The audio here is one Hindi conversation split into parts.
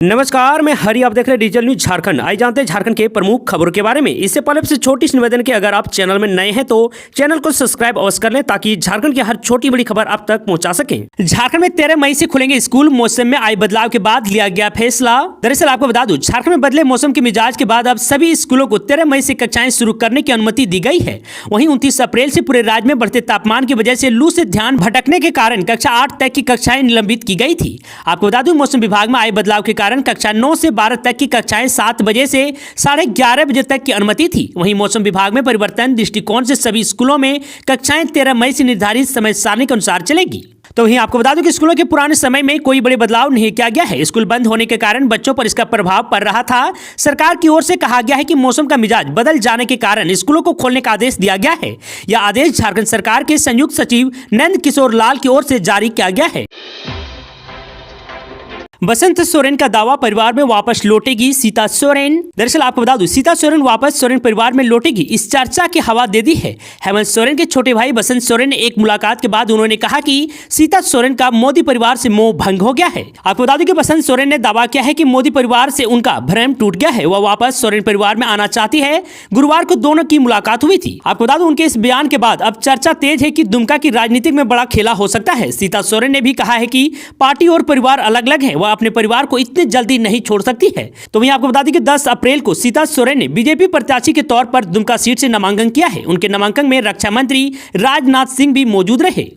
नमस्कार, मैं हरि। आप देख रहे हैं डिजिटल न्यूज झारखंड। आइए जानते हैं झारखंड के प्रमुख खबरों के बारे में। इससे पहले से छोटी सी निवेदन कि अगर आप चैनल में नए हैं तो चैनल को सब्सक्राइब अवश्य कर लें ताकि झारखंड की हर छोटी बड़ी खबर आप तक पहुंचा सकें। झारखंड में 13 मई से खुलेंगे स्कूल। मौसम में आए बदलाव के बाद लिया गया फैसला। दरअसल आपको बता दूं, झारखंड में बदले मौसम के मिजाज के बाद अब सभी स्कूलों को 13 मई से कक्षाएं शुरू करने की अनुमति दी गई है। वहीं 29 अप्रैल से पूरे राज्य में बढ़ते तापमान की वजह से लू से ध्यान भटकने के कारण कक्षा 8 तक की कक्षाएं निलंबित की गई थी। आपको बता दूं, मौसम विभाग में आए बदलाव के कारण कक्षा 9 से 12 तक की कक्षाएं 7 बजे से 11:30 बजे तक की अनुमति थी। वहीं मौसम विभाग में परिवर्तन दृष्टिकोण से सभी स्कूलों में कक्षाएं 13 मई से निर्धारित समय सारणी के अनुसार चलेगी। तो वहीं आपको बता दूं कि स्कूलों के पुराने समय में कोई बड़े बदलाव नहीं किया गया है। स्कूल बंद होने के कारण बच्चों पर इसका प्रभाव पड़ रहा था। सरकार की ओर से कहा गया है कि मौसम का मिजाज बदल जाने के कारण स्कूलों को खोलने का आदेश दिया गया है। यह आदेश झारखंड सरकार के संयुक्त सचिव नंद किशोर लाल की ओर से जारी किया गया है। बसंत सोरेन का दावा, परिवार में वापस लौटेगी सीता सोरेन। दरअसल आपको बता दूं, सीता सोरेन वापस सोरेन परिवार में लौटेगी, इस चर्चा की हवा दे दी है। हेमंत सोरेन के छोटे भाई बसंत सोरेन ने एक मुलाकात के बाद उन्होंने कहा कि सीता सोरेन का मोदी परिवार से मोह भंग हो गया है। आपको बता दूं कि बसंत सोरेन ने दावा किया है कि मोदी परिवार से उनका भ्रम टूट गया है। वह वापस सोरेन परिवार में आना चाहती है। गुरुवार को दोनों की मुलाकात हुई थी। आपको बता दूं, उनके इस बयान के बाद अब चर्चा तेज है कि दुमका की राजनीति में बड़ा खेला हो सकता है। सीता सोरेन ने भी कहा है कि पार्टी और परिवार अलग अलग है, वह अपने परिवार को इतनी जल्दी नहीं छोड़ सकती है। तो वहीं आपको बता दें कि 10 अप्रैल को सीता सोरेन ने बीजेपी प्रत्याशी के तौर पर दुमका सीट से नामांकन किया है। उनके नामांकन में रक्षा मंत्री राजनाथ सिंह भी मौजूद रहे।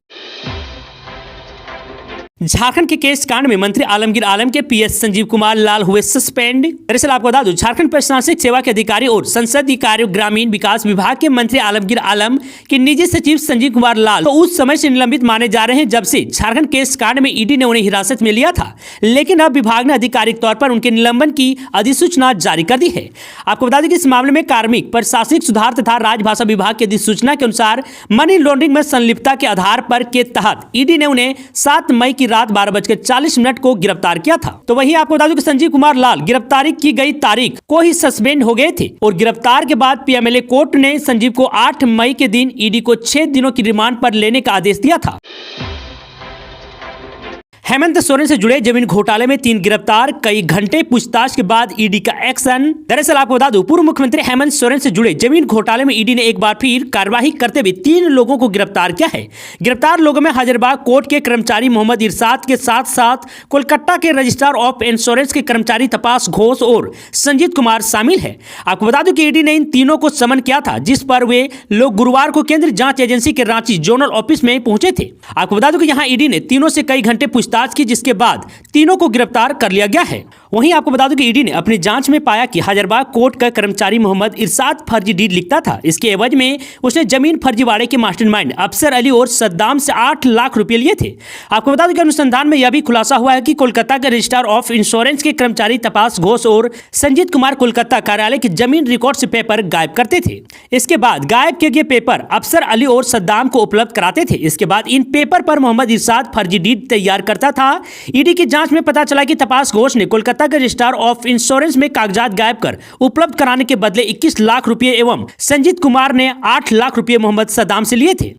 झारखंड के केस कांड में मंत्री आलमगीर आलम के पीएस संजीव कुमार लाल हुए सस्पेंड। दरअसल आपको बता दूं, झारखंड प्रशासनिक सेवा के अधिकारी और संसदीय कार्य ग्रामीण विकास विभाग के मंत्री आलमगीर आलम के निजी सचिव संजीव कुमार लाल तो उस समय से निलंबित माने जा रहे हैं जब से झारखंड केस कांड में ईडी ने उन्हें हिरासत में लिया था। लेकिन अब विभाग ने आधिकारिक तौर पर उनके निलंबन की अधिसूचना जारी कर दी है। आपको बता दें कि इस मामले में कार्मिक प्रशासनिक सुधार तथा राजभाषा विभाग की अधिसूचना के अनुसार मनी लॉन्ड्रिंग में संलिप्तता के आधार पर के तहत ईडी ने उन्हें 7 मई की रात 12:40 को गिरफ्तार किया था। तो वही आपको बता दूं कि संजीव कुमार लाल गिरफ्तारी की गई तारीख को ही सस्पेंड हो गए थे और गिरफ्तार के बाद पीएमएलए कोर्ट ने संजीव को 8 मई के दिन ईडी को 6 दिनों की रिमांड पर लेने का आदेश दिया था। हेमंत सोरेन से जुड़े जमीन घोटाले में 3 गिरफ्तार, कई घंटे पूछताछ के बाद ईडी का एक्शन। दरअसल आपको बता दूं, पूर्व मुख्यमंत्री हेमंत सोरेन से जुड़े जमीन घोटाले में ईडी ने एक बार फिर कार्रवाई करते हुए 3 लोगों को गिरफ्तार किया है। गिरफ्तार लोगों में हजारीबाग कोर्ट के कर्मचारी मोहम्मद इरशाद के साथ साथ कोलकाता के रजिस्ट्रार ऑफ इंश्योरेंस के कर्मचारी तपास घोष और संजीत कुमार शामिल है। आपको बता दूं कि ईडी ने इन तीनों को समन किया था, जिस पर वे लोग गुरुवार को केंद्रीय जांच एजेंसी के रांची जोनल ऑफिस में पहुंचे थे। आपको बता दूं कि यहाँ ईडी ने तीनों से कई घंटे पूछताछ की, जिसके बाद तीनों को गिरफ्तार कर लिया गया है। वहीं आपको बता दूं कि ईडी ने अपनी जांच में पाया कि हजारीबाग कोर्ट का कर्मचारी मोहम्मद इरशाद फर्जी डीड लिखता था। इसके एवज में उसने जमीन फर्जीवाड़े के मास्टरमाइंड अफसर अली और सद्दाम से 8 लाख रुपए लिए थे। आपको बता दूं कि अनुसंधान में यह भी खुलासा हुआ है कि कोलकाता के रजिस्ट्रार ऑफ इंश्योरेंस के कर्मचारी तपास घोष और संजीत कुमार कोलकाता कार्यालय की जमीन रिकॉर्ड से पेपर गायब करते थे। इसके बाद गायब किए गए पेपर अफसर अली और सद्दाम को उपलब्ध कराते थे। इसके बाद इन पेपर पर मोहम्मद इरशाद फर्जी डीड तैयार करता था। ईडी की जांच में पता चला कि तपास घोष ने कोलकाता के रजिस्ट्रार ऑफ इंश्योरेंस में कागजात गायब कर उपलब्ध कराने के बदले 21 लाख रुपए एवं संजीत कुमार ने 8 लाख रुपए मोहम्मद सद्दाम से लिए थे।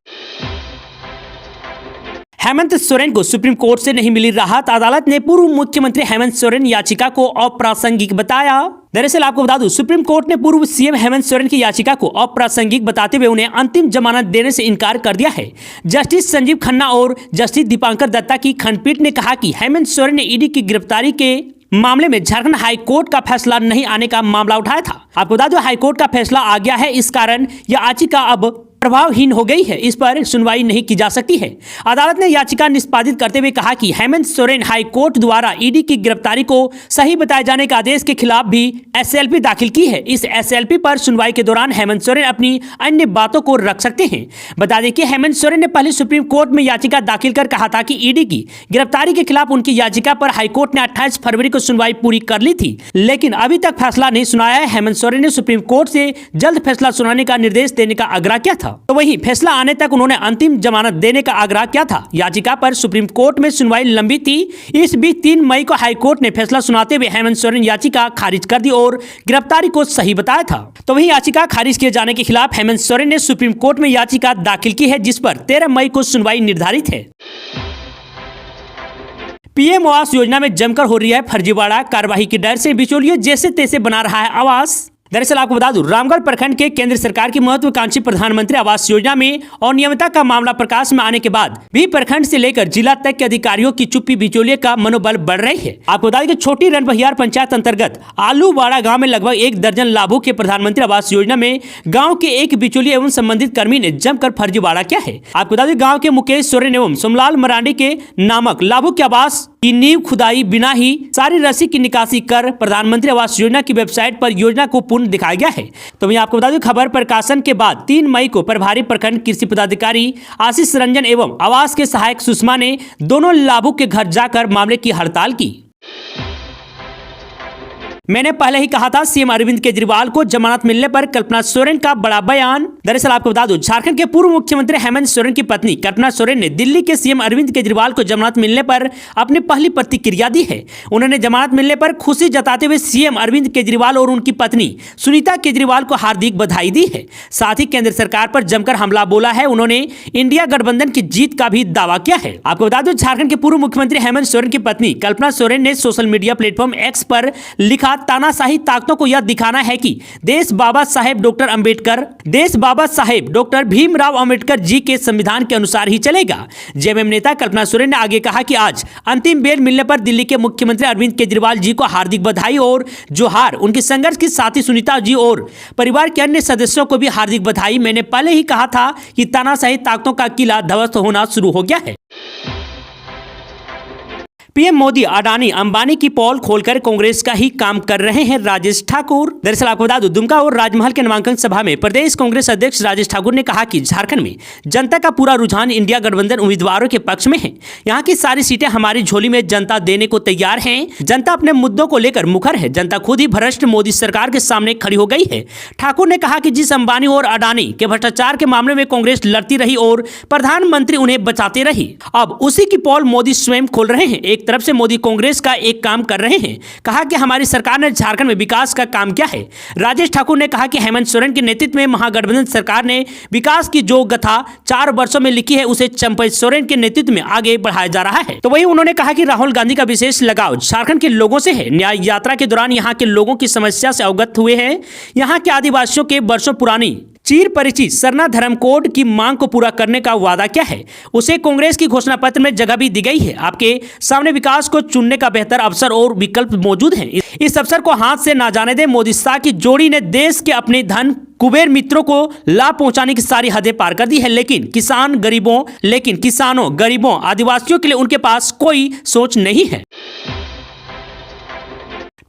हेमंत सोरेन को सुप्रीम कोर्ट से नहीं मिली राहत। अदालत ने पूर्व मुख्यमंत्री हेमंत सोरेन याचिका को अप्रासंगिक बताया। दरअसल आपको बता दूं, सुप्रीम कोर्ट ने पूर्व सीएम हेमंत सोरेन की याचिका को अप्रासंगिक बताते हुए उन्हें अंतिम जमानत देने से इनकार कर दिया है। जस्टिस संजीव खन्ना और जस्टिस दीपांकर दत्ता की खंडपीठ ने कहा कि हेमंत सोरेन ने ईडी की गिरफ्तारी के मामले में झारखंड हाईकोर्ट का फैसला नहीं आने का मामला उठाया था। आपको बता दो, हाईकोर्ट का फैसला आ गया है, इस कारण यह याचिका अब प्रभावहीन हो गई है, इस पर सुनवाई नहीं की जा सकती है। अदालत ने याचिका निष्पादित करते हुए कहा कि हेमंत सोरेन हाईकोर्ट द्वारा ईडी की गिरफ्तारी को सही बताए जाने के आदेश के खिलाफ भी एसएलपी दाखिल की है। इस एसएलपी पर सुनवाई के दौरान हेमंत सोरेन अपनी अन्य बातों को रख सकते हैं। बता दें कि हेमंत सोरेन ने पहले सुप्रीम कोर्ट में याचिका दाखिल कर कहा था कि ईडी की गिरफ्तारी के खिलाफ उनकी याचिका पर हाईकोर्ट ने 28 फरवरी को सुनवाई पूरी कर ली थी, लेकिन अभी तक फैसला नहीं सुनाया है। हेमंत सोरेन ने सुप्रीम कोर्ट से जल्द फैसला सुनाने का निर्देश देने का आग्रह किया था। तो वही फैसला आने तक उन्होंने अंतिम जमानत देने का आग्रह किया था। याचिका पर सुप्रीम कोर्ट में सुनवाई लंबी थी। इस बीच 3 मई को हाईकोर्ट ने फैसला सुनाते हुए हेमंत सोरेन याचिका खारिज कर दी और गिरफ्तारी को सही बताया था। तो वही याचिका खारिज किए जाने के खिलाफ हेमंत सोरेन ने सुप्रीम कोर्ट में याचिका दाखिल की है, जिस पर 13 मई को सुनवाई निर्धारित है। पीएम आवास योजना में जमकर हो रही है फर्जीवाड़ा, कार्रवाई के डर से बिचौलियों जैसे तैसे बना रहा है आवास। दरअसल आपको बता दूं, रामगढ़ प्रखंड के केंद्र सरकार की महत्वाकांक्षी प्रधानमंत्री आवास योजना में अनियमितता का मामला प्रकाश में आने के बाद भी प्रखंड से लेकर जिला तक के अधिकारियों की चुप्पी बिचौलिए का मनोबल बढ़ रही है। आपको बता दें कि छोटी रणबहियार पंचायत अंतर्गत आलूवाड़ा गांव में लगभग 1 दर्जन लाभुक के प्रधानमंत्री आवास योजना में गाँव के एक बिचौलिए एवं संबंधित कर्मी ने जमकर फर्जीवाड़ा किया है। आपको बता दें, गाँव के मुकेश सोरेन एवं सोमलाल मरांडी के नामक लाभुक के आवास की नींव खुदाई बिना ही सारी राशि की निकासी कर प्रधानमंत्री आवास योजना की वेबसाइट पर योजना को पूर्ण दिखाया गया है। तो मैं आपको बता दूं, खबर प्रकाशन के बाद 3 मई को प्रभारी प्रखंड कृषि पदाधिकारी आशीष रंजन एवं आवास के सहायक सुषमा ने दोनों लाभुक के घर जाकर मामले की हड़ताल की। मैंने पहले ही कहा था, सीएम अरविंद केजरीवाल को जमानत मिलने पर कल्पना सोरेन का बड़ा बयान। दरअसल आपको बता दूं, झारखंड के पूर्व मुख्यमंत्री हेमंत सोरेन की पत्नी कल्पना सोरेन ने दिल्ली के सीएम अरविंद केजरीवाल को जमानत मिलने पर अपनी पहली प्रतिक्रिया दी है। उन्होंने जमानत मिलने पर खुशी जताते हुए सीएम अरविंद केजरीवाल और उनकी पत्नी सुनीता केजरीवाल को हार्दिक बधाई दी है। साथ ही केंद्र सरकार पर जमकर हमला बोला है। उन्होंने इंडिया गठबंधन की जीत का भी दावा किया है। आपको बता दूं, झारखंड के पूर्व मुख्यमंत्री हेमंत सोरेन की पत्नी कल्पना सोरेन ने सोशल मीडिया प्लेटफॉर्म एक्स पर लिखा, तानाशाही ताकतों को यह दिखाना है कि देश बाबा साहेब डॉक्टर भीमराव अंबेडकर जी के संविधान के अनुसार ही चलेगा। जेएमएम नेता कल्पना सोरेन ने आगे कहा कि आज अंतिम बेल मिलने पर दिल्ली के मुख्यमंत्री अरविंद केजरीवाल जी को हार्दिक बधाई और जोहार। उनके संघर्ष के साथी सुनीता जी और परिवार के अन्य सदस्यों को भी हार्दिक बधाई। मैंने पहले ही कहा था कि तानाशाही ताकतों का किला ध्वस्त होना शुरू हो गया है। पीएम मोदी अडानी अंबानी की पोल खोलकर कांग्रेस का ही काम कर रहे हैं राजेश ठाकुर। दरअसल आपको बता दूं, दुमका और राजमहल के नामांकन सभा में प्रदेश कांग्रेस अध्यक्ष राजेश ठाकुर ने कहा कि झारखंड में जनता का पूरा रुझान इंडिया गठबंधन उम्मीदवारों के पक्ष में है। यहाँ की सारी सीटें हमारी झोली में जनता देने को तैयार है। जनता अपने मुद्दों को लेकर मुखर है। जनता खुद ही भ्रष्ट मोदी सरकार के सामने खड़ी हो गई है। ठाकुर ने कहा कि जिस अंबानी और अडानी के भ्रष्टाचार के मामले में कांग्रेस लड़ती रही और प्रधानमंत्री उन्हें बचाते रही, अब उसी की पोल मोदी स्वयं खोल रहे हैं। एक तरफ से मोदी कांग्रेस का एक काम कर रहे हैं। कहा कि हमारी सरकार ने झारखंड में विकास का काम किया है। राजेश ठाकुर ने कहा कि हेमंत सोरेन के नेतृत्व में महागठबंधन सरकार ने विकास की जो गाथा 4 वर्षों में लिखी है, उसे चंपई सोरेन के नेतृत्व में आगे बढ़ाया जा रहा है। तो वही उन्होंने कहा कि राहुल गांधी का विशेष लगाव झारखंड के लोगों से है। न्याय यात्रा के दौरान यहाँ के लोगों की समस्या से अवगत हुए हैं। यहाँ के आदिवासियों के वर्षों पुरानी चीर परिचित सरना धर्म कोड की मांग को पूरा करने का वादा किया है। उसे कांग्रेस की घोषणा पत्र में जगह भी दी गई है। आपके सामने विकास को चुनने का बेहतर अवसर और विकल्प मौजूद हैं। इस अवसर को हाथ से ना जाने दे। मोदी शाह की जोड़ी ने देश के अपने धन कुबेर मित्रों को लाभ पहुंचाने की सारी हदें पार कर दी है, लेकिन किसानों गरीबों आदिवासियों के लिए उनके पास कोई सोच नहीं है।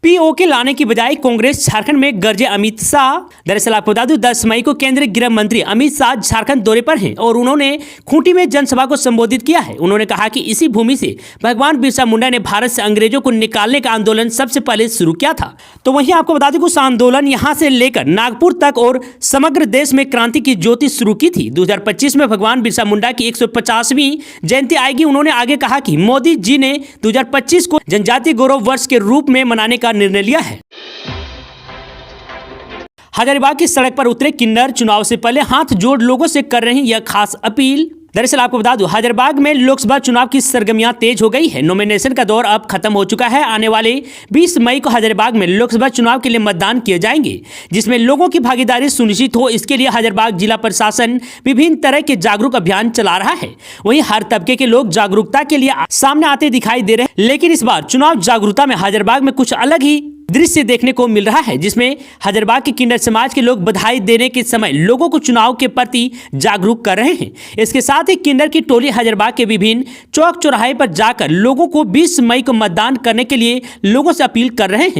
पीओके लाने की बजाय कांग्रेस झारखंड में गरजे अमित शाह। दरअसल आपको बता दूं, 10 मई को केंद्रीय गृह मंत्री अमित शाह झारखंड दौरे पर हैं और उन्होंने खूंटी में जनसभा को संबोधित किया है। उन्होंने कहा कि इसी भूमि से भगवान बिरसा मुंडा ने भारत से अंग्रेजों को निकालने का आंदोलन सबसे पहले शुरू किया था। तो वहीं आपको बता दें, उस आंदोलन यहां से लेकर नागपुर तक और समग्र देश में क्रांति की ज्योति शुरू की थी। 2025 में भगवान बिरसा मुंडा की 150वीं जयंती आएगी। उन्होंने आगे कहा कि मोदी जी ने 2025 को जनजातीय गौरव वर्ष के रूप में मनाने का निर्णय लिया है। हजारीबाग की सड़क पर उतरे किन्नर चुनाव से पहले हाथ जोड़ लोगों से कर रहे हैं यह खास अपील। दरअसल आपको बता दूं, हजारीबाग में लोकसभा चुनाव की सरगर्मियां तेज हो गई है। नॉमिनेशन का दौर अब खत्म हो चुका है। आने वाले 20 मई को हजारीबाग में लोकसभा चुनाव के लिए मतदान किए जाएंगे, जिसमें लोगों की भागीदारी सुनिश्चित हो, इसके लिए हजारीबाग जिला प्रशासन विभिन्न तरह के जागरूक अभियान चला रहा है। वहीं हर तबके के लोग जागरूकता के लिए सामने आते दिखाई दे रहे हैं, लेकिन इस बार चुनाव जागरूकता में हजारीबाग में कुछ अलग ही दृश्य देखने को मिल रहा है, जिसमें हजारीबाग के किन्नर समाज के लोग बधाई देने के समय लोगों को चुनाव के प्रति जागरूक कर रहे हैं। इसके साथ ही किन्नर की टोली हजारीबाग के विभिन्न चौक चौराहे पर जाकर लोगों को 20 मई को मतदान करने के लिए लोगों से अपील कर रहे हैं।